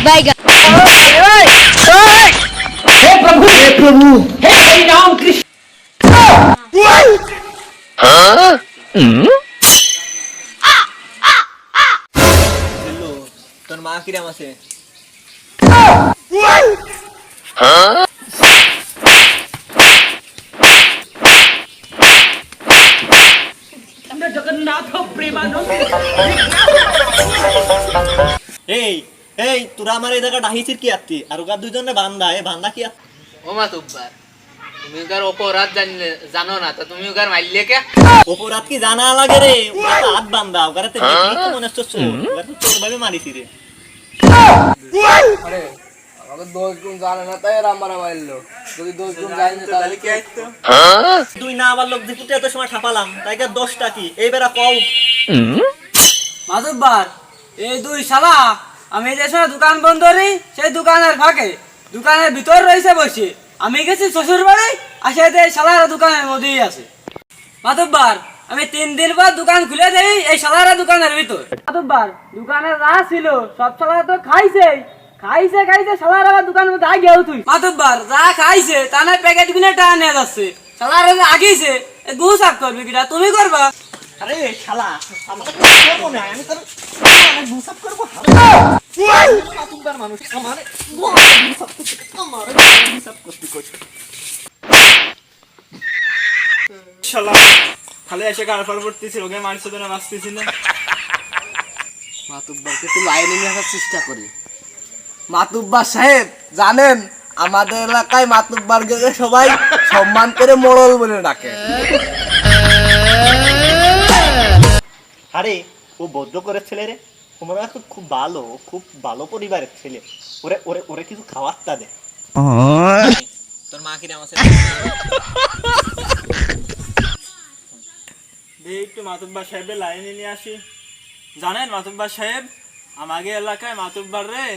बैगन। हे प्रभु हे प्रभु हे हरि राम कृष्ण। জিল্লু তোর মা কিরাম আছে? जगन्नाथ प्रेमानंद। এই এই তোরা আমার এই জায়গা ডাহিছিস কি আত্তি আর ওগা দুজনে বান্দা এ বান্দা কি আত্তি? ও মাতুব্বার তুমি ওগার অপরাধ জানো না তো তুমি ওগার মারলে কে? অপরাধ কি জানা লাগে রে? ওরা তো হাত বান্দা ওগারে তো দেখি তো মনে হচ্ছে চোর ওরা তো চোর ভাবে মারিছি রে। আরে আমাকে 10 গুণ জানে না তাই এরা আমারে মারলো। যদি 10 গুণ জানে তাহলে কি আইতো? তুই না আবার লোক দিতে এত সময় ঠাপালাম তাই কে 10টা কি এই বেরা কও। মাতুব্বার এই দুই শালা আমি যে সময় দোকান বন্ধ করি সেই দোকানের ফাঁকে দোকানের ভিতর রয়েছে বসে আমি গেছি শ্বশুর বাড়ি আসে এই শালারা দোকানের মধ্যেই আছে। মাতুব্বার আমি 3 দিন পর দোকান খুলে দেই এই শালারা দোকানের ভিতর। মাতুব্বার দোকানে যা ছিল সব শালারা তো খাইছে খাইছে খাইছে শালারা আবার দোকানের মধ্যে আগেও তুই। মাতুব্বার যা খাইছে তা না প্যাকেট কিনে টাকা নিয়ে যাচ্ছে শালারা যে আগিছে গু সাফ করবি কিটা তুমি করবা? আরে শালা আমাকে তো চোর মনে হয় আমি তোর আমি বুসাব করব। মাতুব্বার মানুষ আমারে বুসাব করতে আমারে বুসাব করতে কইছে। শালা খালি এসে গাড়ফাড় করতেছিল ওকে মারছে তো না বাঁচতেছিল না। মাতুব্বারকে একটু লাইনে নিয়ে আসার চেষ্টা করি। মাতুব্বার সাহেব জানেন আমাদের এলাকায় মাতুব্বারকে সবাই সম্মান করে মোড়ল বলে ডাকে। আরে ও বদ্ধ করে ছেলে রে তোমরা খুব ভালো খুব ভালো পরিবারের ছেলে ওরে ওরে ওরে কিছু খাওয়ারটা দে। তোর মা কিরাম আছে? একটু মাতুব্বার সাহেবের লাইনে নিয়ে আসি। জানেন মাতুব্বার সাহেব আমাদের এলাকায় মাতুব্বার রে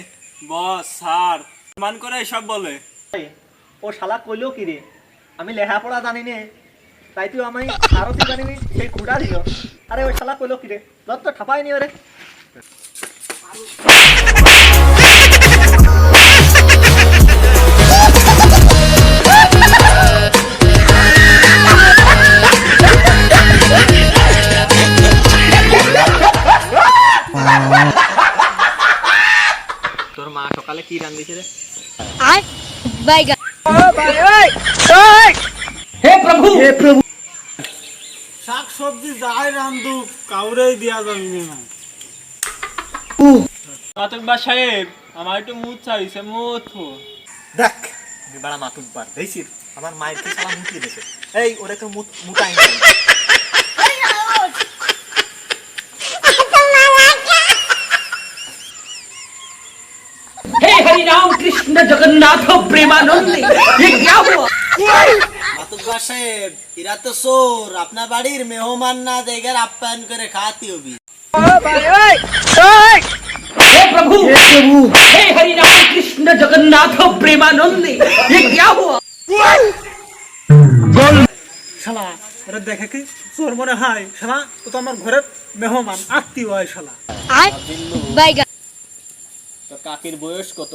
বস স্যার মান করে এসব বলে। ও শালা কইলো কি রে আমি লেখাপড়া জানি নে তাই তুই আমি আরো তুই জানিনি সেই খুঁড়া দিল। আরে ওই শালা কইলো কি রে যত ঠাপাই নি ওরে। তোর মা সকালে কি রান্ধিছে রে? आय बैगन। हे प्रभु हे प्रभु। শাক সবজি যাই রান্ধু কাউরেই দিয়া যাবি না। মাতুব্বার সাহেব আমার একটু মুখ চাইছে মুখ দেখ বড় মাতুব্বার দেখিস আমার মায়ের কি সালা মুখ দিয়েছে। এই ওরে তো মুখ মুটাই না। हे हरि राम कृष्ण जगन्नाथ प्रेमानंद। ये क्या हुआ? মাতুব্বার সাহেব এরা তো চোর আপনার বাড়ির মেহমান না দেখে আপ্যায়ন করে খাওয়াতে হবে। हे प्रभु हे हरि राम कृष्ण जगन्नाथ प्रेमानंद। ये क्या हुआ? শালা ওরা দেখে কি চোর মনে হয় শালা ও তো আমার ঘরের মেহমান আত্মীয় হয় শালা। आय बैगन। তো কাকির বয়স কত?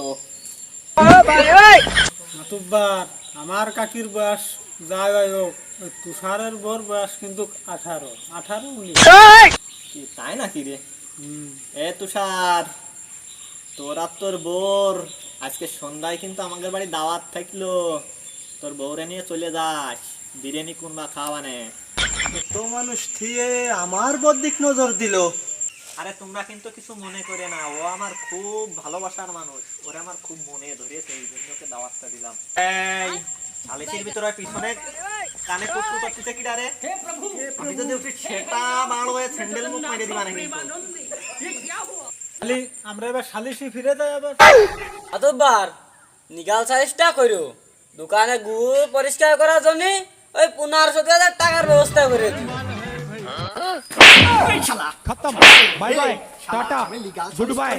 মাতুব্বার আমার কাকির বয়স যাই হোক তুষারের বোর বয়স কিন্তু 18 কি তাই নাকি রে? এ তুষার তোর আর তোর বোর আজকে সন্ধ্যায় কিন্তু আমাদের বাড়ি দাওয়াত থাকলো তোর বউরে নিয়ে চলে যাস বিরিয়ানি কুরমা খাওয়ানে। তো মানুষ থিয়ে আমার বদিক নজর দিল। আরে তোমরা কিন্তু কিছু মনে করে না ও আমার খুব ভালোবাসার মানুষ ওরে আমার খুব মনে ধরেছে এই জন্য ওকে দাওয়াতটা দিলাম। এই শালিশির ভিতরে পিছনে কানে কুটকু করতেছে কি রে? আমি যদি উঠি সেটা বাড় হয়ে স্যান্ডেল মুখ মেরে দিবা না কিন্তু। খালি আমরা এবার সালিশি ফিরে যাই আবার। মাতুব্বার নিগাল সাইজটা করো দোকানে গু পরিষ্কার করার জন্য ওই 15,000 টাকার ব্যবস্থা করে দিই। खत्म bye bye tata goodbye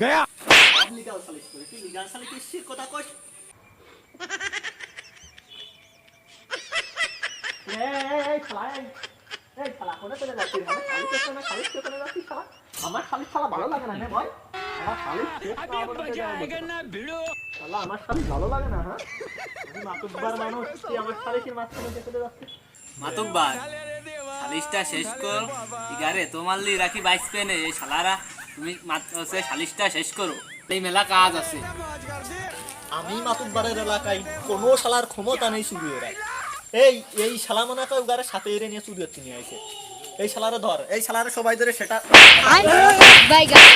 गया। লিগাল সালিশ করে কি লিগাল সালিশ কি কথা কইছ? এই শালা কোনে চলে যাচ্ছিস? মানে সালিশ করতে না সালিশ করতে যাচ্ছিস শালা? আমার শালির শালা ভালো লাগে না হ্যাঁ বল আমার শালির শেষ না বলতে শালা আমার শালির ভালো লাগে না হ্যাঁ আমি মাতুব্বার মানুষ তুই আমার শালিকের মাঝখানে দেখতে যাচ্ছিস মাতুব্বার সালিশটা শেষ কর ইগারে তোমার লি রাখি বাইস পেনে এই শালারা তুমি সে সালিশটা শেষ করো এই মেলা কাজ আছে আমি মাতুব্বারের এলাকায় কোনো শালার ক্ষমতা নেই চুরি এর এই শালা মনে হয় উগারের সাথে এরে নিয়ে চুরি হচ্ছে নিয়ে আইছে এই শালারে ধর এই শালারে সবাই ধরে সেটা বাইগান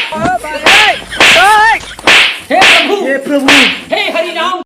हे प्रभु हे हरि नाम